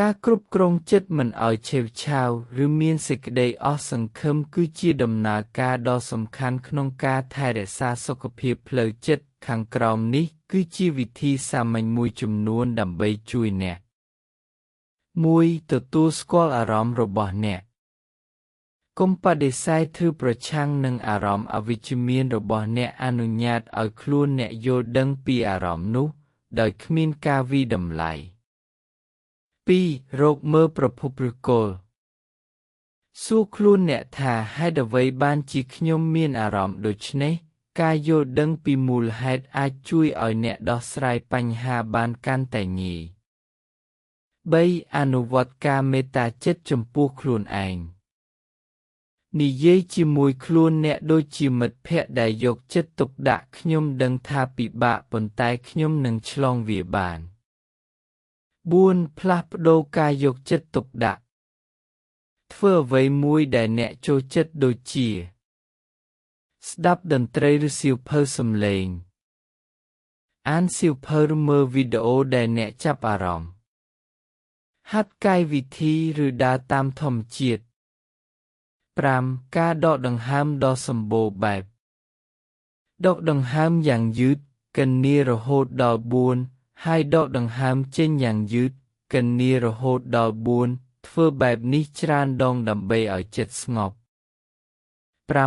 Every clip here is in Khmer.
ការគ្រប់គ្រងចិត្តមិនឲ្យឆេវឆាវឬមានសេចក្តីអស់សង្ឃឹមគឺជាដំណើរការដ៏សំខាន់ក្នុងការថែរក្សាសុខភាពផ្លូវចិត្តខាងក្រោមនេះគឺជាវិធីសាមញ្ញមួយចំនួនដើម្បីជួយអ្នក 1. ទទួលស្គាល់អារម្មណ៍របស់អ្នកកុំបដិសេធឬប្រឆាំងនឹងអារម្មណ៍អវិជ្ជមានរបស់អ្នកអនុញ្ញាតឲ្យខ្លួនអ្នកយល់ដឹងពីអារម្មណ៍នោះដោយគ្មានការវាយតម្លៃ 2. រកមើលប្រភពឫសគល់សួរខ្លួនអ្នកថាហេតុអ្វីបានជាខ្ញុំមានអារម្មណ៍ដូចនេះការយល់ដឹងពីមូលហេតុអាចជួយឲ្យអ្នកដោះស្រាយបញ្ហាបានកាន់តែងាយ 3. អនុវត្តការមេត្តាចិត្តចំពោះខ្លួនឯងនិយាយជាមួយខ្លួនអ្នកដូចជាមិត្តភក្តិដែលយកចិត្តទុកដាក់ខ្ញុំដឹងថាពិបាកប៉ុន្តែខ្ញុំនឹងឆ្លងវាបាន 4. ផ្លាស់ប្ដូរការយកចិត្តទុកដាក់ធ្វើអ្វីមួយដែលអ្នកចូលចិត្តដូចជាស្ដាប់តន្ត្រីឬសៀវភៅសំឡេងអានសៀវភៅឬមើលវីដេអូដែលអ្នកចាប់អារម្មណ៍ហាត់កាយវិធីឬដើរតាមធម្មជាតិ 5. ការដកដង្ហើមដ៏សម្បូរបែបដកដង្ហើមយ៉ាងយឺតគណនារហូតដល់ 4 ហើយដកដង្ហើមចេញយ៉ាងយឺតគណនារហូតដល់ 4 ធ្វើបែបនេះច្រើនដងដើម្បីឲ្យចិត្តស្ងប់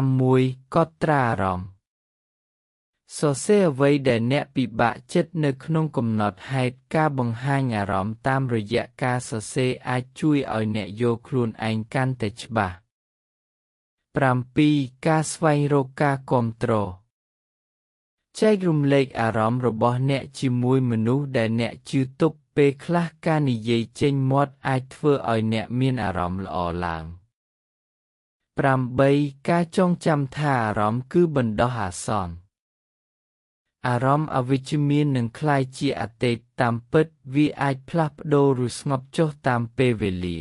6. កត់ត្រាអារម្មណ៍សរសេរអ្វីដែលអ្នកពិបាកចិត្តនៅក្នុងកំណត់ហេតុការបង្ហាញអារម្មណ៍តាមរយៈការសរសេរអាចជួយឲ្យអ្នកយល់ខ្លួនឯងកាន់តែច្បាស់ 7. ការស្វែងរកការគាំទ្រចែករំលែកអារម្មណ៍របស់អ្នកជាមួយមនុស្សដែលអ្នកជឿទុកពេលខ្លះការនិយាយចេញមាត់អាចធ្វើឲ្យអ្នកមានអារម្មណ៍ល្អឡើង 8. ការចងចាំថាអារម្មណ៍គឺបណ្ដោះអាសន្នអារម្មណ៍អវិជ្ជមាននឹងក្លាយជាអតីតតាមពិតវាអាចផ្លាស់ប្ដូរឬស្ងប់ចុះតាមពេលវេលា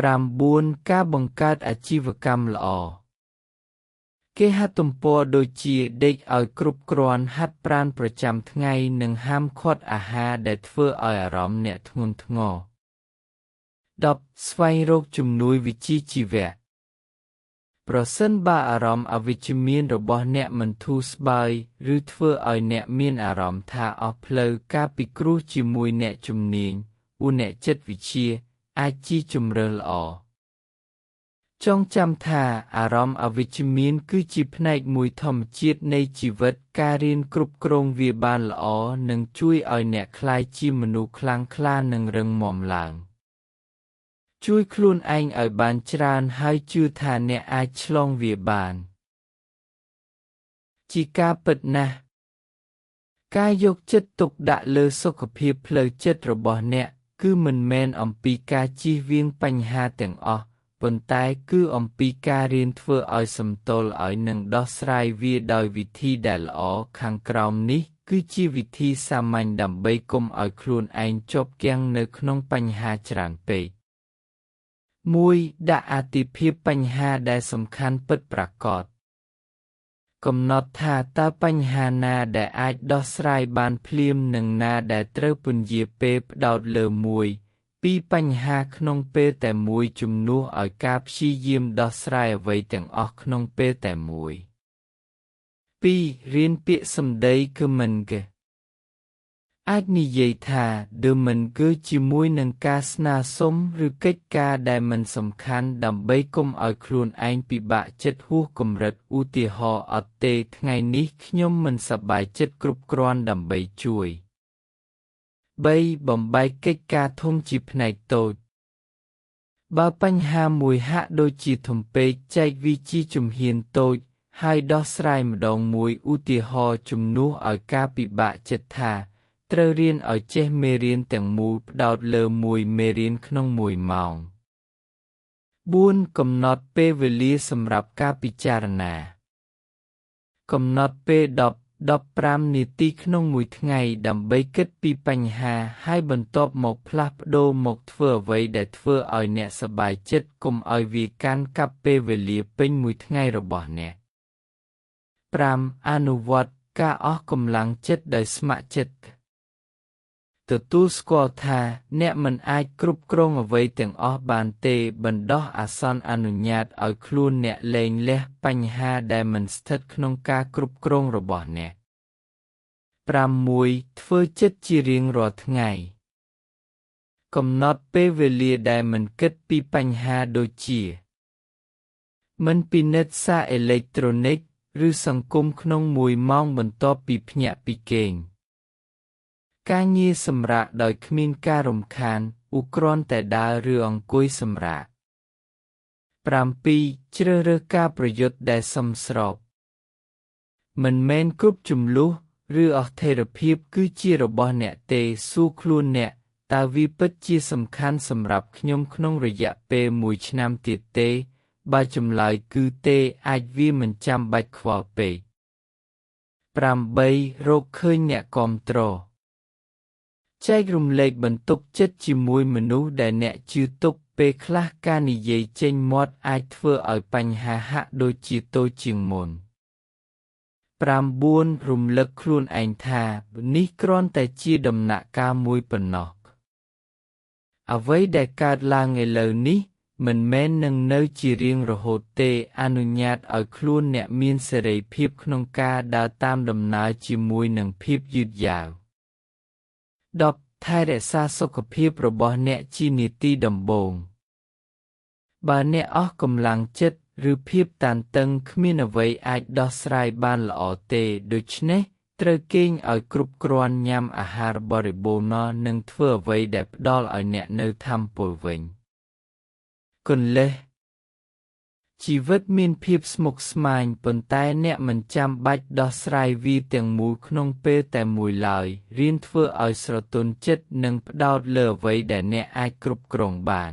9. ការបង្កើតអាជីវកម្មល្អគេហទំព័រដូចជាដេកឲ្យគ្រប់គ្រាន់ហាត់ប្រាណប្រចាំថ្ងៃនិងហាមឃាត់អាហារដែលធ្វើឲ្យអារម្មណ៍អ្នកធ្ងន់ធ្ងរ 10. ស្វែងរកជំនួយវិជ្ជាជីវៈប្រសិនបើអារម្មណ៍អវិជ្ជមានរបស់អ្នកមិនធូរស្បើយឬធ្វើឲ្យអ្នកមានអារម្មណ៍ថាអស់ផ្លូវការពិគ្រោះជាមួយអ្នកជំនាញអ្នកចិត្តវិទ្យាអាចជាជម្រើសល្អចងចាំថាអារម្មណ៍អវិជ្ជមានគឺជាផ្នែកមួយធម្មជាតិនៃជីវិតការរៀនគ្រប់គ្រងវាបានល្អនឹងជួយឲ្យអ្នកក្លាយជាមនុស្សខ្លាំងក្លានិងរឹងមាំឡើងជួយខ្លួនឯងឲ្យបានច្រើនហើយជឿថាអ្នកអាចឆ្លងវាបានជាការពិតណាស់ការយកចិត្តទុកដាក់លើសុខភាពផ្លូវចិត្តរបស់អ្នកគឺមិនមែនអំពីការជៀសវាងបញ្ហាទាំងអស់ប៉ុន្តែគឺអំពីការរៀនធ្វើឲ្យសម្ទល់ឲ្យនិងដោះស្រាយវាដោយវិធីដែលល្អខាងក្រោមនេះគឺជាវិធីសាមញ្ញដើម្បីកុំឲ្យខ្លួនឯងជាប់គាំងនៅក្នុងបញ្ហាច្រើនពេក 1. ដាក់អាទិភាពបញ្ហាដែលសំខាន់ពិតប្រាកដកំណត់ថាតើបញ្ហាណាដែលអាចដោះស្រាយបានភ្លាមនិងណាដែលត្រូវពន្យាពេលផ្ដោតលើមួយពីរបញ្ហាក្នុងពេលតែមួយជំនួសឲ្យការព្យាយាមដោះស្រាយអ្វីទាំងអស់ក្នុងពេលតែមួយ 2. រៀនពាក្យសម្ដីគឺមិនគេអាចនិយាយថាឬមិនគឺជាមួយនឹងការស្នើសុំឬកិច្ចការដែលមិនសំខាន់ដើម្បីកុំឲ្យខ្លួនឯងពិបាកចិត្តហួសកម្រិតឧទាហរណ៍អត់ទេថ្ងៃនេះខ្ញុំមិនសប្បាយចិត្តគ្រប់គ្រាន់ដើម្បីជួយ 3. បំបែកកិច្ចការធំជាផ្នែកតូចបើបញ្ហាមួយហាក់ដូចជាធំពេកចែកវាជាជំហានតូចហើយដោះស្រាយម្ដងមួយឧទាហរណ៍ជំនួសឲ្យការពិបាកចិត្តថាត្រូវរៀនឲ្យចេះមេរៀនទាំងមូលផ្ដោតលើមួយមេរៀនក្នុងមួយម៉ោង 4. កំណត់ពេលវេលាសម្រាប់ការពិចារណាកំណត់ពេល10-15 នាទីក្នុងមួយថ្ងៃដើម្បីគិតពីបញ្ហាហើយបន្ទាប់មកផ្លាស់ប្ដូរមកធ្វើអ្វីដែលធ្វើឲ្យអ្នកសប្បាយចិត្តកុំឲ្យវាកាន់កាប់ពេលវេលាពេញមួយថ្ងៃរបស់អ្នក 5. អនុវត្តការអស់កម្លាំងចិត្តដោយស្ម័គ្រចិត្ត ទទួលស្គាល់ថាអ្នកមិនអាចគ្រប់គ្រងអ្វីទាំងអស់បានទេបណ្ដោះអាសន្នអនុញ្ញាតឲ្យខ្លួនអ្នកលែងលះបញ្ហាដែលមិនស្ថិតក្នុងការគ្រប់គ្រងរបស់អ្នក 6. ធ្វើចិត្តជារៀងរាល់ថ្ងៃកំណត់ពេលវេលាដែលមិនគិតពីបញ្ហាដូចជាមិនពិនិត្យសារអេឡិចត្រូនិកឬសង្គមក្នុង1 ម៉ោងបន្ទាប់ពីភ្ញាក់ពីគេងការងារសម្រាកដោយគ្មានការរំខានឧគ្រាន់តែដើរឬអង្គុយសម្រាក 7. ជ្រើសរើសការប្រយុទ្ធដែលសមស្របមិនមែនគ្រប់ជម្លោះឬអស្ថិរភាពគឺជារបស់អ្នកទេសួរខ្លួនអ្នកតើវាពិតជាសំខាន់សម្រាប់ខ្ញុំក្នុងរយៈពេល1 ឆ្នាំទៀតទេបើចម្លើយគឺទេអាចវាមិនចាំបាច់ខ្វល់ពេក 8. រកឃើញអ្នកគាំទ្រចែករំលែកបន្ទុកចិត្តជាមួយមនុស្សដែលអ្នកជឿទុកពេលខ្លះការនិយាយចេញមាត់អាចធ្វើឲ្យបញ្ហាហាក់ដូចជាតូចជាងមុន 9. រំលឹកខ្លួនឯងថានេះគ្រាន់តែជាដំណាក់កាលមួយប៉ុណ្ណោះអ្វីដែលកើតឡើងឥឡូវនេះមិនមែននឹងនៅជារៀងរហូតទេអនុញ្ញាតឲ្យខ្លួនអ្នកមានសេរីភាពក្នុងការដើរតាមដំណើរជាមួយនឹងភាពយឺតយ៉ាវ 10. ថែរក្សាសុខភាពរបស់អ្នកជានីតិដំបូងបើអ្នកអស់កម្លាំងចិត្តឬភាពតានតឹងគ្មានអ្វីអាចដោះស្រាយបានល្អទេដូច្នេះត្រូវគេងឲ្យគ្រប់គ្រាន់ញ៉ាំអាហារបរិបូរណ៍និងធ្វើអ្វីដែលផ្ដល់ឲ្យអ្នកនូវថាមពលវិញគន្លឹះជីវិតមានភាពស្មុគស្មាញប៉ុន្តែអ្នកមិនចាំបាច់ដោះស្រាយវាទាំងមូលក្នុងពេលតែមួយឡើយរៀនធ្វើឲ្យស្រទន់ចិត្តនិងផ្ដោតលើអ្វីដែលអ្នកអាចគ្រប់គ្រងបាន